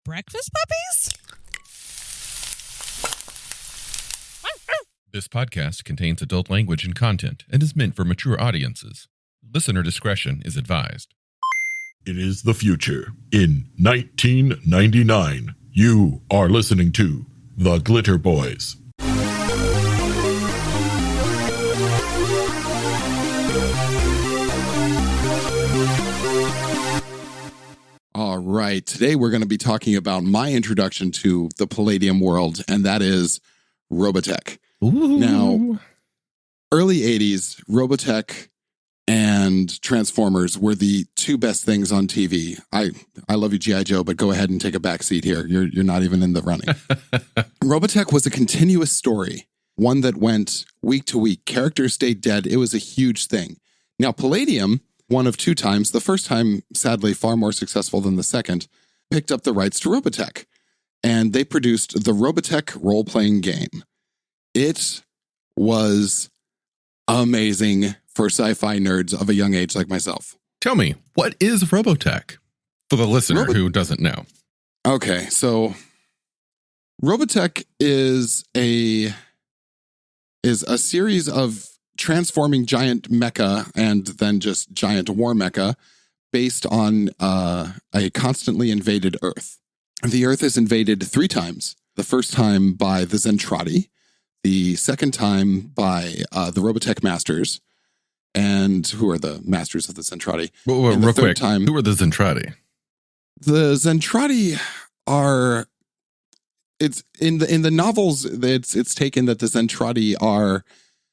Breakfast puppies? This podcast contains adult language and content and is meant for mature audiences. Listener discretion is advised. It is the future. In 1999, you are listening to The Glitterbois. All right. Today we're going to be talking about my introduction to the Palladium world, and that is Robotech. Ooh. Now, early 80s, Robotech and Transformers were the two best things on TV. I love you, G.I. Joe, but go ahead and take a back seat here. You're not even in the running. Robotech was a continuous story, one that went week to week. Characters stayed dead. It was a huge thing. Now, Palladium, one of two times, the first time, sadly, far more successful than the second, picked up the rights to Robotech. And they produced the Robotech role-playing game. It was amazing for sci-fi nerds of a young age like myself. Tell me, what is Robotech for the listener who doesn't know? Okay, so Robotech is a series of transforming giant mecha and then just giant war mecha based on a constantly invaded Earth. The Earth is invaded 3 times. The first time by the Zentradi, the second time by the Robotech Masters, and who are the masters of the Zentradi? Well, real quick, who are the Zentradi? The Zentradi are, it's in the novels, it's taken that the Zentradi are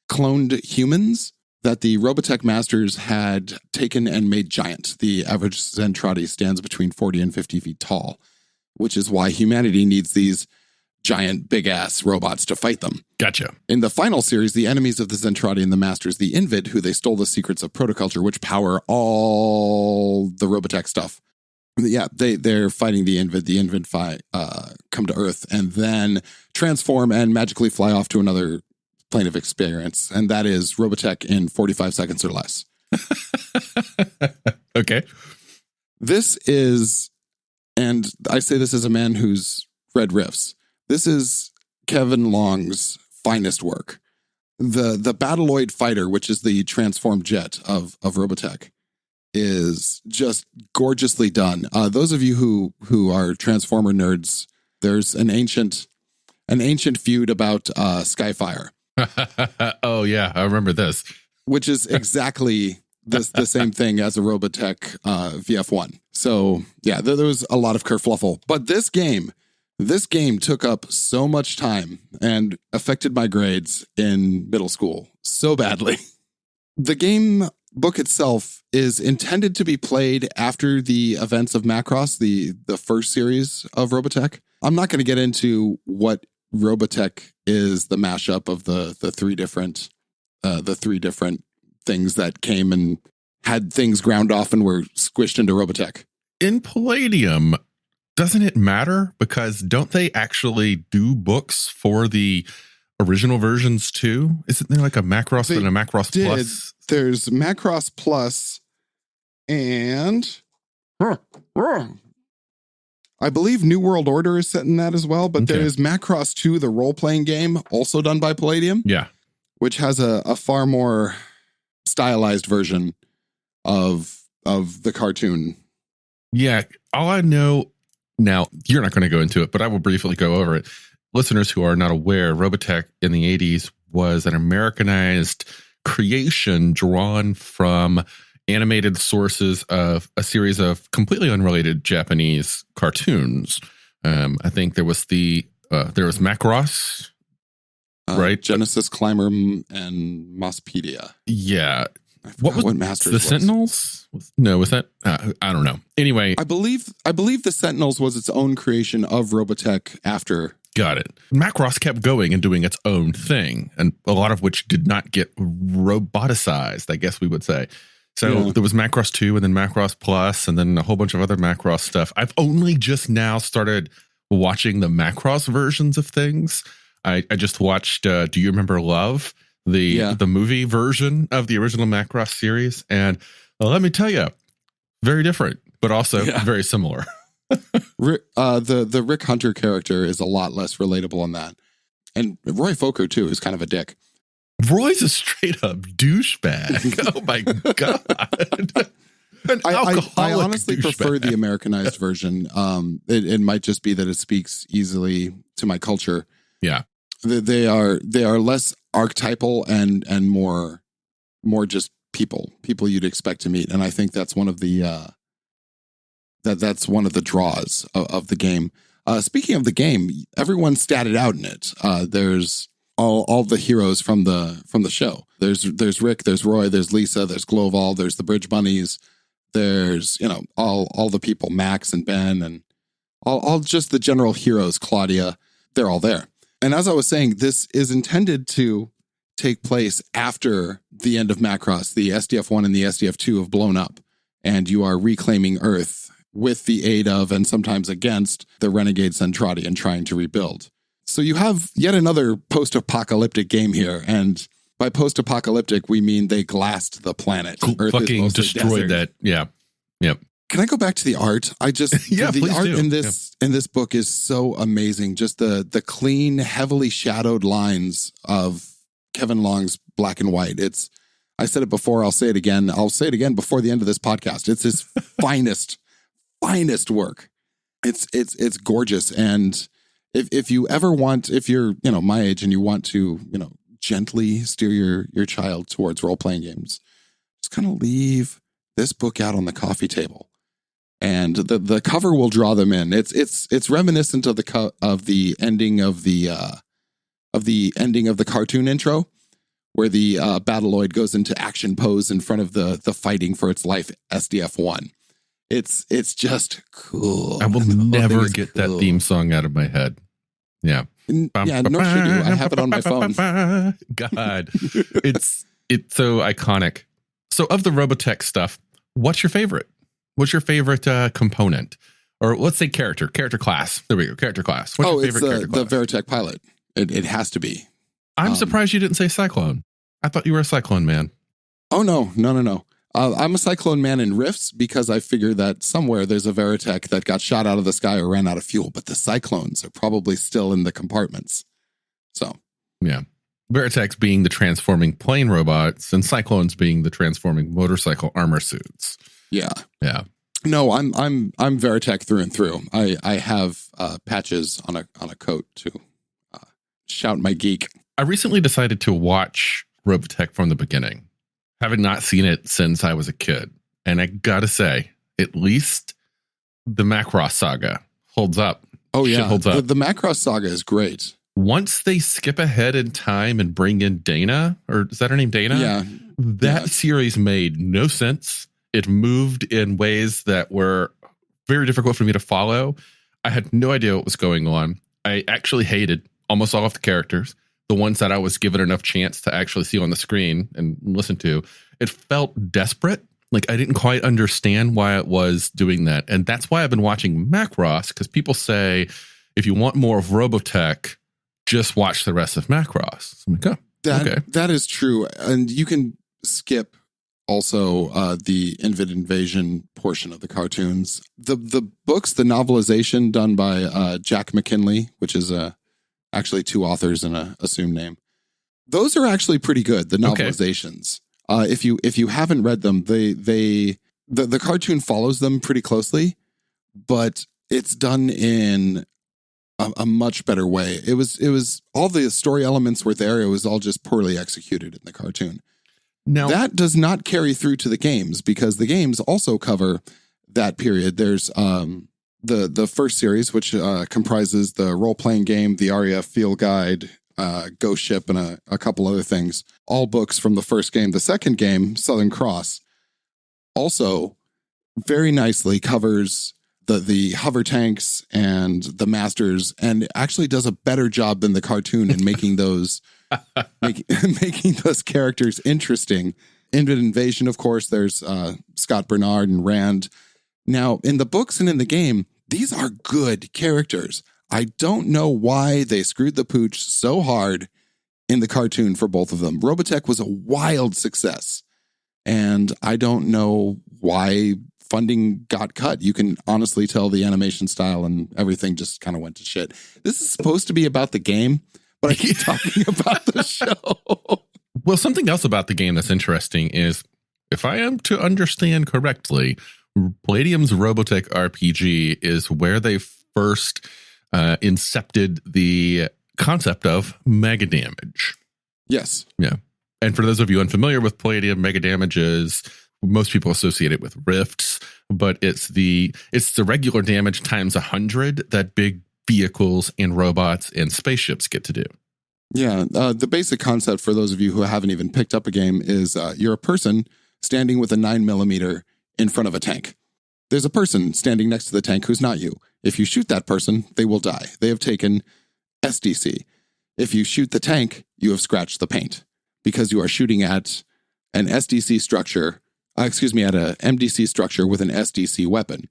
cloned humans that the Robotech Masters had taken and made giant. The average Zentradi stands between 40 and 50 feet tall, which is why humanity needs these giant, big-ass robots to fight them. Gotcha. In the final series, the enemies of the Zentradi and the Masters, the Invid, who they stole the secrets of protoculture, which power all the Robotech stuff. Yeah, they're fighting the Invid. The Invid come to Earth and then transform and magically fly off to another plane of experience, and that is Robotech in 45 seconds or less. Okay. This is, and I say this as a man who's read riffs, this is Kevin Long's finest work. The Battleoid Fighter, which is the transformed jet of Robotech, is just gorgeously done. Those of you who are Transformer nerds, there's an ancient feud about Skyfire. Oh, yeah, I remember this. Which is exactly the same thing as a Robotech VF1. So, yeah, there was a lot of kerfluffle. But this game took up so much time and affected my grades in middle school so badly. The game book itself is intended to be played after the events of Macross, the first series of Robotech. I'm not going to get into what Robotech is the mashup of the three different things that came and had things ground off and were squished into Robotech. In Palladium, doesn't it matter? Because don't they actually do books for the original versions too? Isn't there like a Macross and a Macross Plus? There's Macross Plus and I believe New World Order is set in that as well, but Okay. There is Macross 2, the role-playing game, also done by Palladium. Yeah. Which has a far more stylized version of the cartoon. Yeah. All I know now, you're not going to go into it, but I will briefly go over it. Listeners who are not aware, Robotech in the 80s was an Americanized creation drawn from animated sources of a series of completely unrelated Japanese cartoons. I think there was Macross, right? Genesis, Climber, and Mospedia. Yeah. I forgot what Masters the was. Sentinels? No, was that? I don't know. Anyway, I believe the Sentinels was its own creation of Robotech after. Got it. Macross kept going and doing its own thing, and a lot of which did not get roboticized, I guess we would say. So There was Macross 2 and then Macross Plus and then a whole bunch of other Macross stuff. I've only just now started watching the Macross versions of things. I just watched Do You Remember Love? The movie version of the original Macross series. And let me tell you, very different, but also very similar. The Rick Hunter character is a lot less relatable in that. And Roy Fokker, too, is kind of a dick. Roy's a straight up douchebag. Oh my God. I honestly prefer the Americanized version. It might just be that it speaks easily to my culture. Yeah. They are less archetypal and more just people you'd expect to meet. And I think that's one of the that's one of the draws of the game. Speaking of the game, everyone's statted out in it. There's all the heroes from the show. There's Rick, there's Roy, there's Lisa, there's Gloval, there's the Bridge Bunnies, there's all the people, Max and Ben, and all just the general heroes, Claudia. They're all there. And as I was saying, this is intended to take place after the end of Macross. The SDF-1 and the SDF-2 have blown up, and you are reclaiming Earth with the aid of, and sometimes against, the renegade Zentradi and trying to rebuild. So you have yet another post-apocalyptic game here, and by post-apocalyptic, we mean they glassed the planet. Earth fucking destroyed that. Yeah. Yep. Can I go back to the art? I just yeah, the art do. in this book is so amazing. Just the clean, heavily shadowed lines of Kevin Long's black and white. I said it before, I'll say it again. I'll say it again before the end of this podcast. It's his finest work. It's gorgeous. And if you ever want, if you're, my age and you want to, gently steer your child towards role-playing games, just kind of leave this book out on the coffee table. And the cover will draw them in. It's reminiscent of the ending of the cartoon intro, where the Battloid goes into action pose in front of the fighting for its life SDF-1. It's just cool. I will never get that theme song out of my head. Yeah. Yeah, nor should you. I have it on my phone. God. It's so iconic. So of the Robotech stuff, what's your favorite? What's your favorite component? Or let's say character class. There we go. Character class. What's your favorite character class? The Veritech pilot. It has to be. I'm surprised you didn't say Cyclone. I thought you were a Cyclone man. Oh, no. I'm a Cyclone man in Rifts because I figure that somewhere there's a Veritech that got shot out of the sky or ran out of fuel, but the Cyclones are probably still in the compartments. So. Yeah. Veritechs being the transforming plane robots and Cyclones being the transforming motorcycle armor suits. Yeah. Yeah. No, I'm Veritech through and through. I have patches on a coat to shout my geek. I recently decided to watch Robotech from the beginning, having not seen it since I was a kid. And I gotta say, at least the Macross saga holds up. Oh yeah, holds up. The Macross saga is great. Once they skip ahead in time and bring in Dana, or is that her name, Dana? Yeah. That series made no sense. It moved in ways that were very difficult for me to follow. I had no idea what was going on. I actually hated almost all of the characters, the ones that I was given enough chance to actually see on the screen and listen to. It felt desperate. Like I didn't quite understand why it was doing that. And that's why I've been watching Macross, because people say, if you want more of Robotech, just watch the rest of Macross. So I'm like, okay. That is true. And you can skip also the Invid Invasion portion of the cartoons. The books, the novelization done by Jack McKinley, which is actually two authors and an assumed name. Those are actually pretty good, the novelizations. Okay. If you haven't read them, the cartoon follows them pretty closely, but it's done in a much better way. It was all the story elements were there. It was all just poorly executed in the cartoon. Now, that does not carry through to the games because the games also cover that period. There's the first series, which comprises the role-playing game, the RAF Field Guide, Ghost Ship, and a couple other things. All books from the first game. The second game, Southern Cross, also very nicely covers the hover tanks and the masters, and actually does a better job than the cartoon in making those making those characters interesting. Invid Invasion, of course, there's Scott Bernard and Rand. Now, in the books and in the game, these are good characters. I don't know why they screwed the pooch so hard in the cartoon for both of them. Robotech was a wild success, and I don't know why funding got cut. You can honestly tell the animation style and everything just kind of went to shit. This is supposed to be about the game, but I keep talking about the show. Well, something else about the game that's interesting is, if I am to understand correctly, Palladium's Robotech RPG is where they first incepted the concept of mega damage. Yes. Yeah. And for those of you unfamiliar with Palladium, mega damage is, most people associate it with rifts, but it's the regular damage times 100 that big vehicles and robots and spaceships get to do. Yeah. The basic concept for those of you who haven't even picked up a game is you're a person standing with a 9mm in front of a tank. There's a person standing next to the tank who's not you. If you shoot that person, they will die. They have taken SDC. If you shoot the tank, you have scratched the paint because you are shooting at an SDC structure, at a MDC structure with an SDC weapon.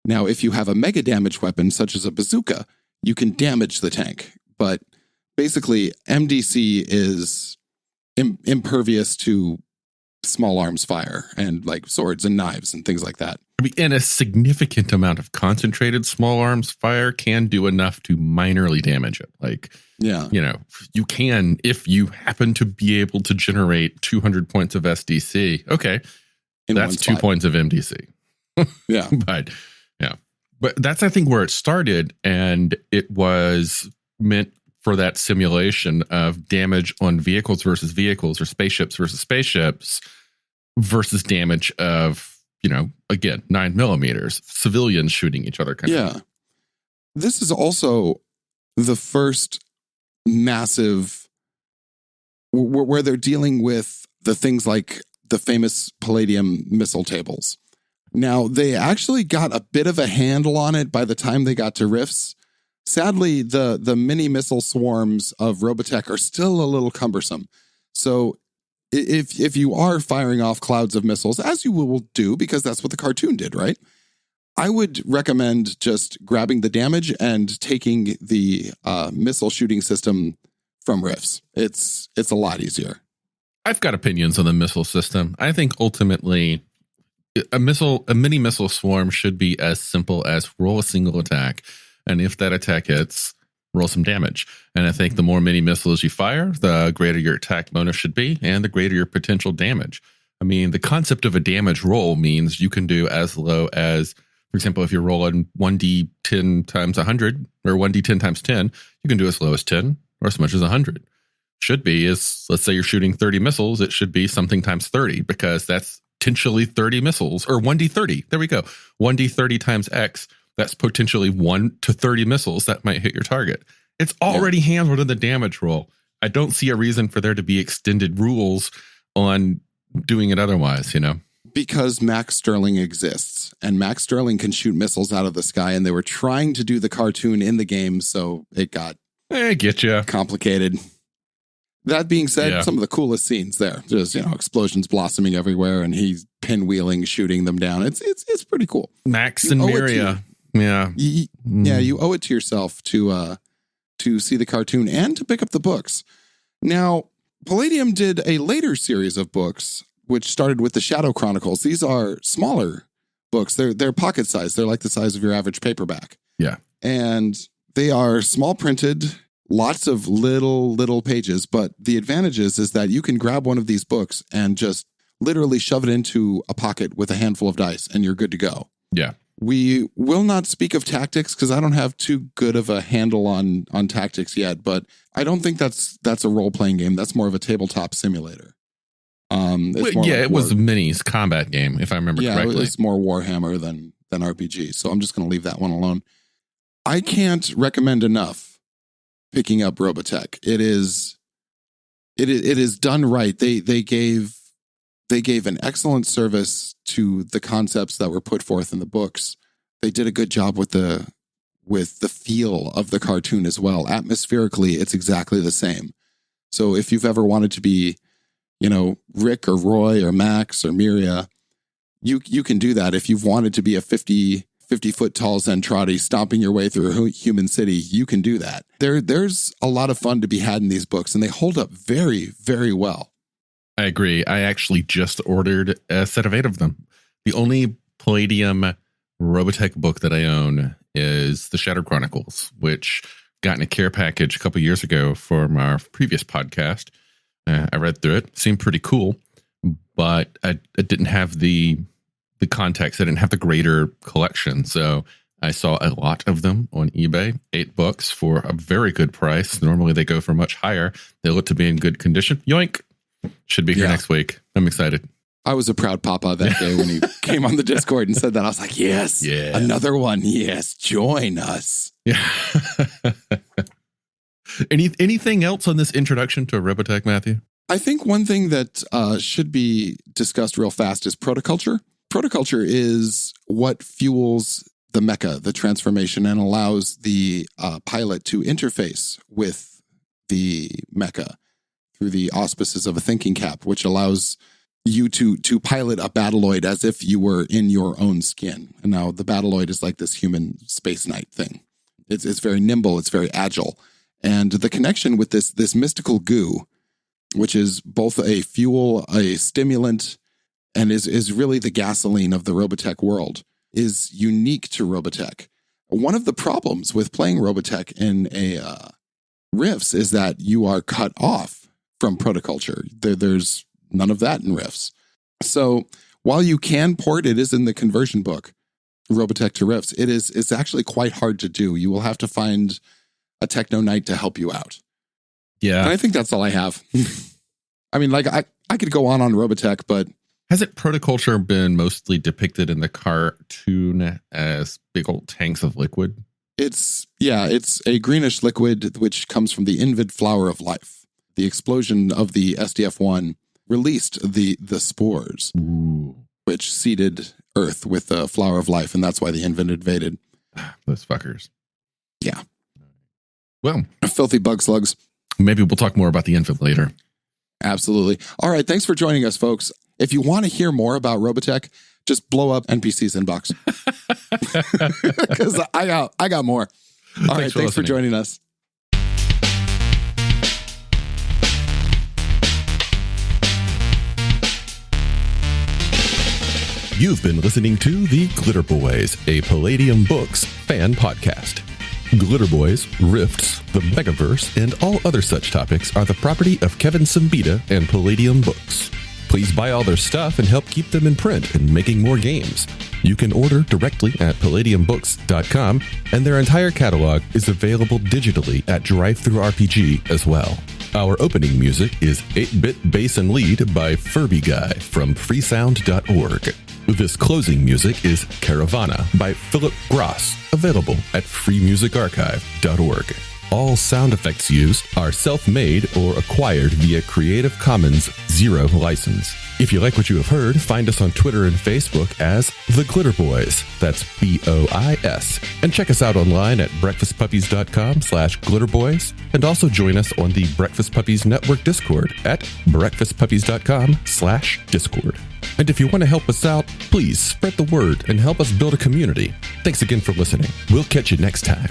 Now, if you have a mega damage weapon, such as a bazooka, you can damage the tank. But basically, MDC is impervious to small arms fire and like swords and knives and things like that. I mean, and a significant amount of concentrated small arms fire can do enough to minorly damage it. Like, yeah, you can, if you happen to be able to generate 200 points of SDC. Okay. That's 2 points of MDC. Yeah. But that's, I think, where it started. And it was meant for that simulation of damage on vehicles versus vehicles, or spaceships versus spaceships, versus damage of, again, 9mm, civilians shooting each other. Yeah. This is also the first massive where they're dealing with the things like the famous Palladium missile tables. Now, they actually got a bit of a handle on it by the time they got to Rifts. Sadly, the mini missile swarms of Robotech are still a little cumbersome. So if you are firing off clouds of missiles, as you will do, because that's what the cartoon did, right? I would recommend just grabbing the damage and taking the missile shooting system from Rifts. It's a lot easier. I've got opinions on the missile system. I think ultimately a mini missile swarm should be as simple as roll a single attack. And if that attack hits, roll some damage. And I think the more mini missiles you fire, the greater your attack bonus should be, and the greater your potential damage. I mean, the concept of a damage roll means you can do as low as, for example, if you're rolling 1d10 times 100 or 1d10 times 10, you can do as low as 10 or as much as 100. Should be is, let's say you're shooting 30 missiles, it should be something times 30, because that's potentially 30 missiles, or 1d30. There we go. 1d30 times X. That's potentially 1 to 30 missiles that might hit your target. It's already handled in the damage roll. I don't see a reason for there to be extended rules on doing it otherwise, Because Max Sterling exists, and Max Sterling can shoot missiles out of the sky, and they were trying to do the cartoon in the game, so it got complicated. That being said, some of the coolest scenes there. There's, explosions blossoming everywhere, and he's pinwheeling, shooting them down. It's pretty cool. Max and Miria. You owe it to yourself to see the cartoon and to pick up the books. Now, Palladium did a later series of books, which started with the Shadow Chronicles. These are smaller books. They're pocket size. They're like the size of your average paperback. Yeah. And they are small printed, lots of little pages. But the advantage is that you can grab one of these books and just literally shove it into a pocket with a handful of dice, and you're good to go. Yeah. We will not speak of tactics because I don't have too good of a handle on tactics yet, but I don't think that's a role-playing game. That's more of a tabletop simulator. It was a minis combat game, if I remember correctly. Yeah, it's more Warhammer than RPG, so I'm just going to leave that one alone. I can't recommend enough picking up Robotech. It is done right. They gave an excellent service to the concepts that were put forth in the books. They did a good job with the feel of the cartoon as well. Atmospherically, it's exactly the same. So if you've ever wanted to be, Rick or Roy or Max or Miria, you can do that. If you've wanted to be a 50-foot tall Zentradi stomping your way through a human city, you can do that. There's a lot of fun to be had in these books, and they hold up very, very well. I agree. I actually just ordered a set of 8 of them. The only Palladium Robotech book that I own is The Shattered Chronicles, which got in a care package a couple years ago from our previous podcast. I read through it. Seemed pretty cool, but I didn't have the context. I didn't have the greater collection. So I saw a lot of them on eBay, 8 books for a very good price. Normally they go for much higher. They look to be in good condition. Yoink. Should be here next week. I'm excited. I was a proud papa that day when he came on the Discord and said that. I was like, yes, another one. Yes, join us. Yeah. Anything else on this introduction to Robotech, Matthew? I think one thing that should be discussed real fast is protoculture. Protoculture is what fuels the mecha, the transformation, and allows the pilot to interface with the mecha through the auspices of a thinking cap, which allows you to pilot a battleoid as if you were in your own skin. And now the battleoid is like this human space knight thing. It's very nimble. It's very agile. And the connection with this mystical goo, which is both a fuel, a stimulant, and is really the gasoline of the Robotech world, is unique to Robotech. One of the problems with playing Robotech in a Rifts is that you are cut off from protoculture. There's none of that in Rifts. So while you can port, it is in the conversion book, Robotech to Rifts, it's actually quite hard to do. You will have to find a Techno Knight to help you out. Yeah. And I think that's all I have. I mean, like I could go on Robotech, but hasn't protoculture been mostly depicted in the cartoon as big old tanks of liquid? It's a greenish liquid which comes from the Invid flower of life. The explosion of the SDF-1 released the spores, which seeded Earth with the flower of life, and that's why the Invid invaded. Those fuckers. Yeah. Well, filthy bug slugs. Maybe we'll talk more about the Invid later. Absolutely. All right. Thanks for joining us, folks. If you want to hear more about Robotech, just blow up NPC's inbox. Because I got more. All right. Thanks for joining us. You've been listening to The Glitterbois, a Palladium Books fan podcast. Glitterbois, Rifts, the Megaverse, and all other such topics are the property of Kevin Siembieda and Palladium Books. Please buy all their stuff and help keep them in print and making more games. You can order directly at palladiumbooks.com, and their entire catalog is available digitally at Drive-Thru RPG as well. Our opening music is 8-Bit Bass and Lead by Furby Guy from freesound.org. This closing music is Caravana by Philip Gross, available at freemusicarchive.org. All sound effects used are self-made or acquired via Creative Commons 0 license. If you like what you have heard, find us on Twitter and Facebook as The Glitterbois. That's BOIS. And check us out online at breakfastpuppies.com/glitterbois. And also join us on the Breakfast Puppies Network Discord at breakfastpuppies.com/discord. And if you want to help us out, please spread the word and help us build a community. Thanks again for listening. We'll catch you next time.